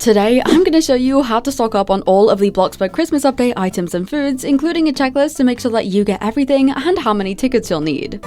Today, I'm going to show you how to stock up on all of the Bloxburg Christmas update items and foods, including a checklist to make sure that you get everything and how many tickets you'll need.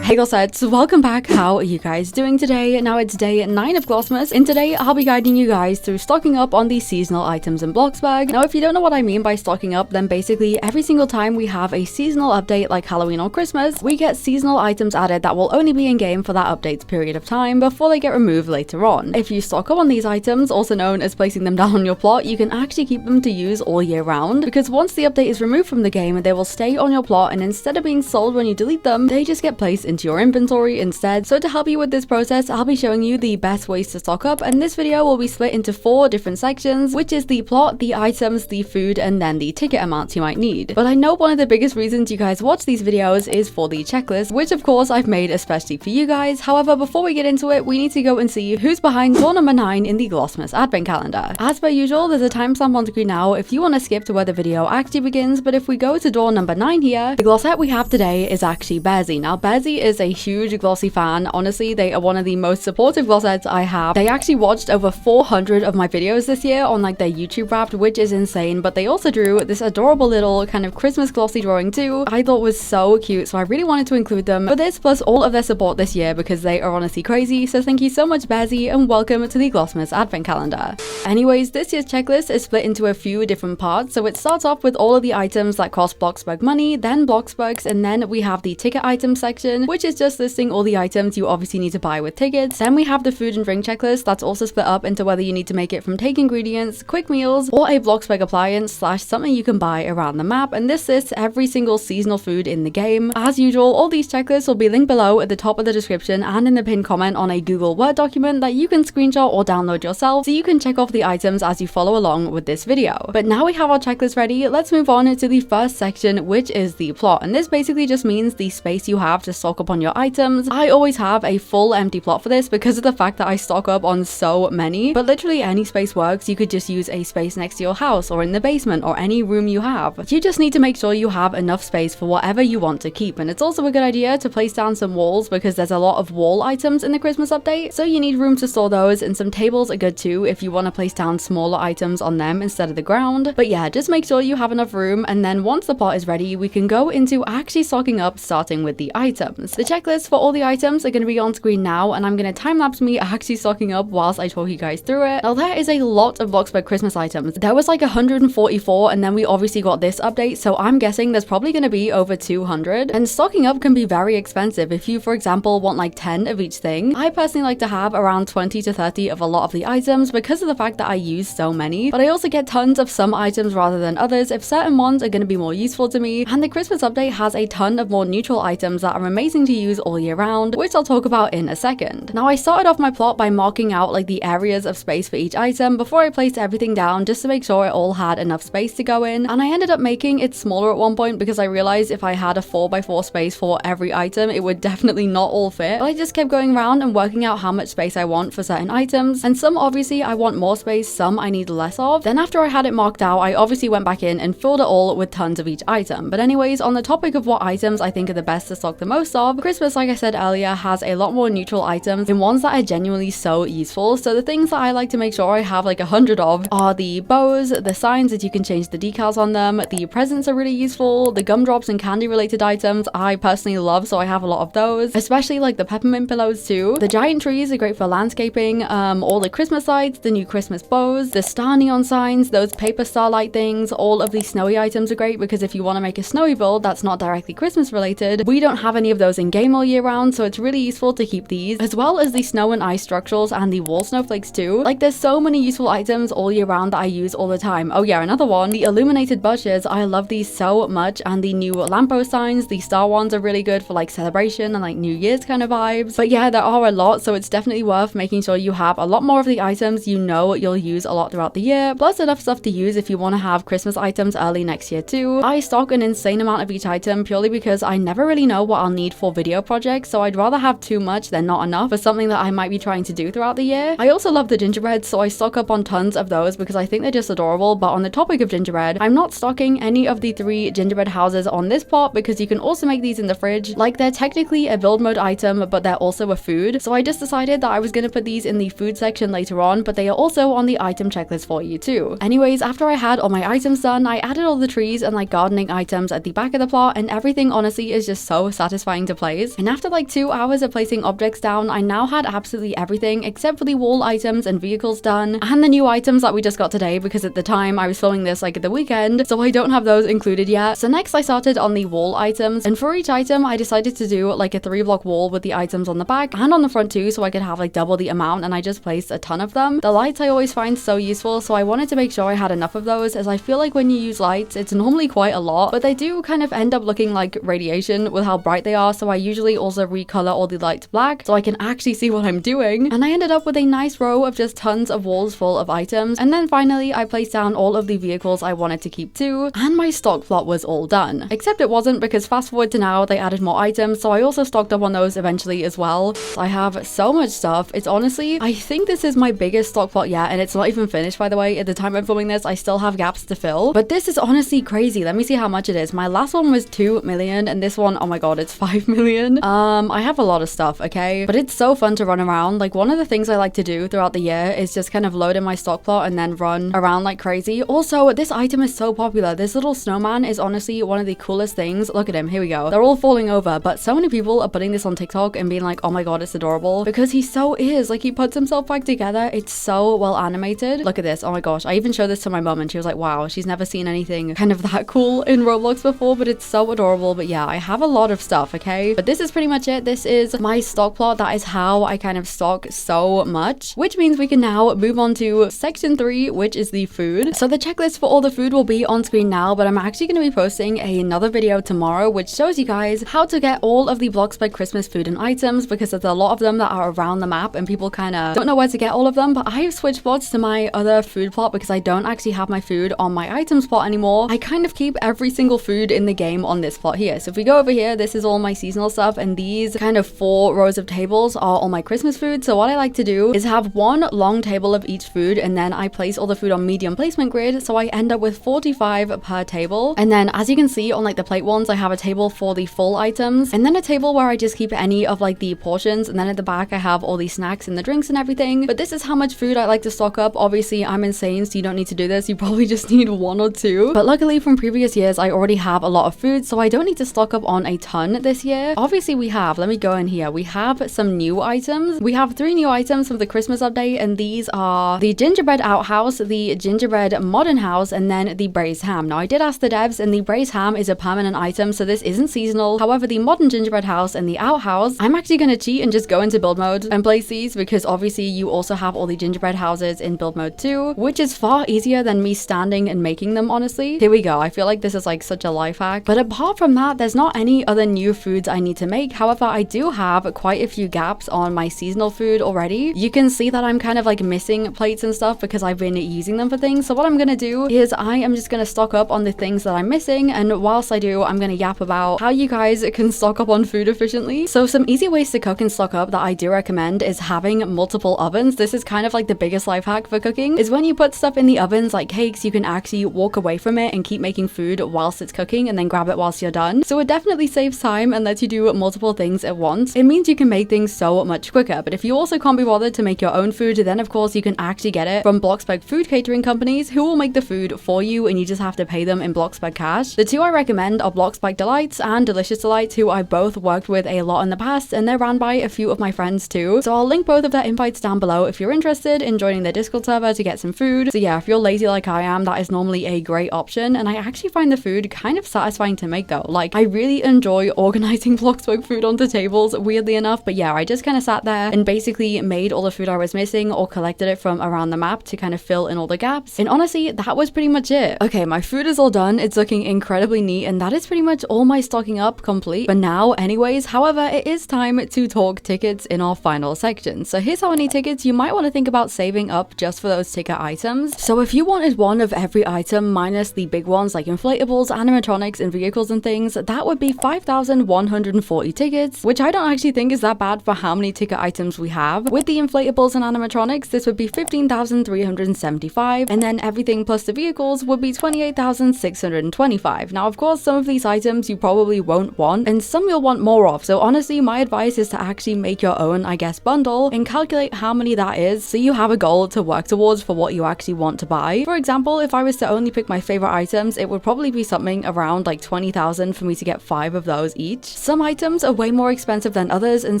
Hey glossettes, welcome back. How are you guys doing today? Now it's day 9 of Glossmas, and today I'll be guiding you guys through stocking up on these seasonal items in Bloxburg. Now if you don't know what I mean by stocking up, then basically every single time we have a seasonal update like Halloween or Christmas, we get seasonal items added that will only be in game for that update's period of time before they get removed later on. If you stock up on these items, also known as placing them down on your plot, you can actually keep them to use all year round, because once the update is removed from the game, they will stay on your plot, and instead of being sold when you delete them, they just get placed into your inventory instead. So to help you with this process, I'll be showing you the best ways to stock up, and this video will be split into 4 different sections, which is the plot, the items, the food, and then the ticket amounts you might need. But I know one of the biggest reasons you guys watch these videos is for the checklist, which of course I've made especially for you guys. However, before we get into it, we need to go and see who's behind door number 9 in the Glossmas advent calendar. As per usual, there's a timestamp on screen now if you want to skip to where the video actually begins, but if we go to door number 9 here, the glossette we have today is actually Bearsy. Now Bearsy is a huge Glossie fan. Honestly, they are one of the most supportive glossettes I have. They actually watched over 400 of my videos this year on like their YouTube Wrapped, which is insane, but they also drew this adorable little kind of Christmas Glossie drawing too. I thought was so cute, so I really wanted to include them for this plus all of their support this year because they are honestly crazy. So thank you so much Bearsy, and welcome to the Glossmas advent calendar. Anyways, this year's checklist is split into a few different parts. So it starts off with all of the items that cost Bloxburg money, then Bloxburgs, and then we have the ticket item section, which is just listing all the items you obviously need to buy with tickets. Then we have the food and drink checklist that's also split up into whether you need to make it from take ingredients, quick meals, or a Bloxburg appliance slash something you can buy around the map, and this lists every single seasonal food in the game. As usual, all these checklists will be linked below at the top of the description and in the pinned comment on a Google Word document that you can screenshot or download yourself, so you can check off the items as you follow along with this video. But now we have our checklist ready, let's move on to the first section, which is the plot, and this basically just means the space you have to stock up on your items. I always have a full empty plot for this because of the fact that I stock up on so many, but literally any space works. You could just use a space next to your house or in the basement or any room you have. You just need to make sure you have enough space for whatever you want to keep, and it's also a good idea to place down some walls because there's a lot of wall items in the Christmas update, so you need room to store those, and some tables are good too if you want to place down smaller items on them instead of the ground. But yeah, just make sure you have enough room, and then once the plot is ready, we can go into actually stocking up, starting with the items. The checklist for all the items are going to be on screen now, and I'm going to time-lapse me actually stocking up whilst I talk you guys through it. Now there is a lot of Bloxburg Christmas items. There was like 144, and then we obviously got this update, so I'm guessing there's probably going to be over 200, and stocking up can be very expensive if you, for example, want like 10 of each thing. I personally like to have around 20 to 30 of a lot of the items because of the fact that I use so many, but I also get tons of some items rather than others if certain ones are going to be more useful to me, and the Christmas update has a ton of more neutral items that are amazing to use all year round, which I'll talk about in a second. Now I started off my plot by marking out like the areas of space for each item before I placed everything down, just to make sure it all had enough space to go in, and I ended up making it smaller at one point because I realized if I had a 4x4 space for every item, it would definitely not all fit. But I just kept going around and working out how much space I want for certain items, and some obviously I want more space, some I need less of. Then after I had it marked out, I obviously went back in and filled it all with tons of each item. But anyways, on the topic of what items I think are the best to stock the most of, Christmas, like I said earlier, has a lot more neutral items and ones that are genuinely so useful. So the things that I like to make sure I have like 100 of are the bows, the signs that you can change the decals on them, the presents are really useful, the gumdrops and candy related items I personally love, so I have a lot of those, especially like the peppermint pillows too. The giant trees are great for landscaping, all the Christmas lights, the new Christmas bows, the star neon signs, those paper starlight things, all of these snowy items are great because if you want to make a snowy build that's not directly Christmas related, we don't have any of those in game all year round, so it's really useful to keep these, as well as the snow and ice structurals and the wall snowflakes too. Like there's so many useful items all year round that I use all the time. Oh yeah, another one, the illuminated bushes. I love these so much, and the new lamppost signs, the star ones are really good for like celebration and like New Year's kind of vibes. But yeah, there are a lot, so it's definitely worth making sure you have a lot more of the items you know you'll use a lot throughout the year, plus enough stuff to use if you want to have Christmas items early next year too. I stock an insane amount of each item purely because I never really know what I'll need for for video projects, so I'd rather have too much than not enough for something that I might be trying to do throughout the year. I also love the gingerbread, so I stock up on tons of those because I think they're just adorable. But on the topic of gingerbread, I'm not stocking any of the 3 gingerbread houses on this plot because you can also make these in the fridge. Like, they're technically a build mode item, but they're also a food. So I just decided that I was going to put these in the food section later on, but they are also on the item checklist for you too. Anyways, after I had all my items done, I added all the trees and like gardening items at the back of the plot, and everything honestly is just so satisfying to place. And after like 2 hours of placing objects down, I now had absolutely everything except for the wall items and vehicles done, and the new items that we just got today, because at the time I was filming this like at the weekend, so I don't have those included yet. So next I started on the wall items, and for each item I decided to do like a 3-block wall with the items on the back and on the front too, so I could have like double the amount, and I just placed a ton of them. The lights I always find so useful, so I wanted to make sure I had enough of those, as I feel like when you use lights it's normally quite a lot, but they do kind of end up looking like radiation with how bright they are, so I usually also recolor all the lights black so I can actually see what I'm doing. And I ended up with a nice row of just tons of walls full of items. And then finally I placed down all of the vehicles I wanted to keep too, and my stock plot was all done. Except it wasn't, because fast forward to now they added more items, so I also stocked up on those eventually as well. I have so much stuff. It's honestly, I think this is my biggest stock plot yet, and it's not even finished by the way. At the time I'm filming this I still have gaps to fill, but this is honestly crazy. Let me see how much it is. My last one was 2 million, and this one, oh my god, it's 5 million. I have a lot of stuff, okay, but it's so fun to run around. Like, one of the things I like to do throughout the year is just kind of load in my stock plot and then run around like crazy. Also, this item is so popular. This little snowman is honestly one of the coolest things. Look at him, here we go. They're all falling over, but so many people are putting this on TikTok and being like, oh my god, it's adorable, because he so is, like, he puts himself back together. It's so well animated. Look at this. Oh my gosh, I even showed this to my mom and she was like, wow, she's never seen anything kind of that cool in Roblox before, but it's so adorable. But yeah, I have a lot of stuff, okay, but this is pretty much it. This is my stock plot. That is how I kind of stock so much, which means we can now move on to section 3, which is the food. So the checklist for all the food will be on screen now, but I'm actually going to be posting another video tomorrow which shows you guys how to get all of the Bloxburg Christmas food and items, because there's a lot of them that are around the map and people kind of don't know where to get all of them. But I've switched plots to my other food plot because I don't actually have my food on my items plot anymore. I kind of keep every single food in the game on this plot here. So if we go over here, this is all my seasonal stuff, and these kind of 4 rows of tables are all my Christmas food. So what I like to do is have one long table of each food, and then I place all the food on medium placement grid, so I end up with 45 per table. And then as you can see on like the plate ones, I have a table for the full items, and then a table where I just keep any of like the portions, and then at the back I have all the snacks and the drinks and everything. But this is how much food I like to stock up. Obviously I'm insane, so you don't need to do this. You probably just need 1 or 2, but luckily from previous years I already have a lot of food, so I don't need to stock up on a ton this year. Obviously we have, let me go in here, we have some new items. We have 3 new items from the Christmas update, and these are the gingerbread outhouse, the gingerbread modern house, and then the braised ham. Now I did ask the devs, and the braised ham is a permanent item, so this isn't seasonal. However, the modern gingerbread house and the outhouse, I'm actually going to cheat and just go into build mode and place these, because obviously you also have all the gingerbread houses in build mode too, which is far easier than me standing and making them, honestly. Here we go. I feel like this is like such a life hack. But apart from that, there's not any other new foods I need to make. However, I do have quite a few gaps on my seasonal food already. You can see that I'm kind of like missing plates and stuff because I've been using them for things. So what I'm gonna do is I am just gonna stock up on the things that I'm missing, and whilst I do, I'm gonna yap about how you guys can stock up on food efficiently. So some easy ways to cook and stock up that I do recommend is having multiple ovens. This is kind of like the biggest life hack for cooking, is when you put stuff in the ovens like cakes, you can actually walk away from it and keep making food whilst it's cooking and then grab it whilst you're done. So it definitely saves time and lets you do multiple things at once. It means you can make things so much quicker. But if you also can't be bothered to make your own food, then of course you can actually get it from Bloxburg food catering companies who will make the food for you, and you just have to pay them in Bloxburg cash. The 2 I recommend are Bloxburg Delights and Delicious Delights, who I both worked with a lot in the past, and they're ran by a few of my friends too. So I'll link both of their invites down below if you're interested in joining their Discord server to get some food. So yeah, if you're lazy like I am, that is normally a great option, and I actually find the food kind of satisfying to make though. Like, I really enjoy organizing Bloxburg food onto tables, weirdly enough. But yeah, I just kind of sat there and basically made all the food I was missing or collected it from around the map to kind of fill in all the gaps. And honestly, that was pretty much it. Okay, my food is all done. It's looking incredibly neat, and that is pretty much all my stocking up complete for now anyways. However, it is time to talk tickets in our final section. So here's how many tickets you might want to think about saving up just for those ticket items. So if you wanted one of every item minus the big ones like inflatables, animatronics, and vehicles and things, that would be 5,100 140 tickets, which I don't actually think is that bad for how many ticket items we have. With the inflatables and animatronics, this would be 15,375, and then everything plus the vehicles would be 28,625. Now, of course, some of these items you probably won't want, and some you'll want more of, so honestly, my advice is to actually make your own, I guess, bundle and calculate how many that is so you have a goal to work towards for what you actually want to buy. For example, if I was to only pick my favorite items, it would probably be something around like 20,000 for me to get 5 of those each. Some items are way more expensive than others, and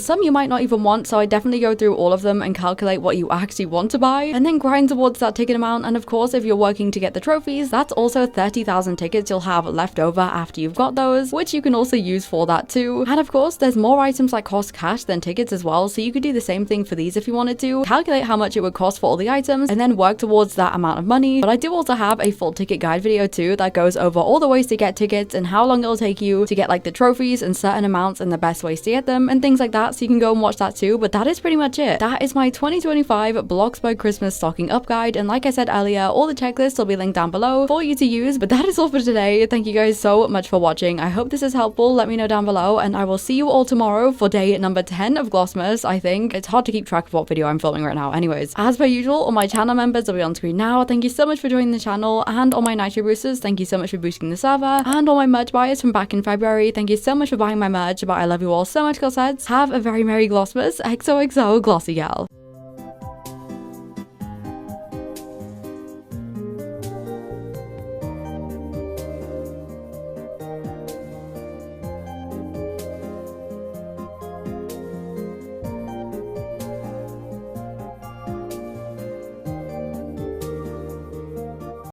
some you might not even want, so I definitely go through all of them and calculate what you actually want to buy, and then grind towards that ticket amount. And of course, if you're working to get the trophies, that's also 30,000 tickets you'll have left over after you've got those, which you can also use for that too. And of course, there's more items that cost cash than tickets as well, so you could do the same thing for these if you wanted to. Calculate how much it would cost for all the items, and then work towards that amount of money. But I do also have a full ticket guide video too that goes over all the ways to get tickets and how long it'll take you to get like the trophies and certain amounts and the best ways to get them and things like that, so you can go and watch that too. But that is pretty much it. That is my 2025 Bloxburg Christmas stocking up guide, and like I said earlier, all the checklists will be linked down below for you to use. But that is all for today. Thank you guys so much for watching. I hope this is helpful. Let me know down below, and I will see you all tomorrow for day number 10 of Glossmas. I think it's hard to keep track of what video I'm filming right now. Anyways, as per usual, all my channel members will be on screen now. Thank you so much for joining the channel, and all my Nitro boosters, thank you so much for boosting the server, and all my merch buyers from back in February, thank you so much for buying my merch. But I love you all so much, glossettes. Have a very merry Glossmas. XOXO, Glossy Gal.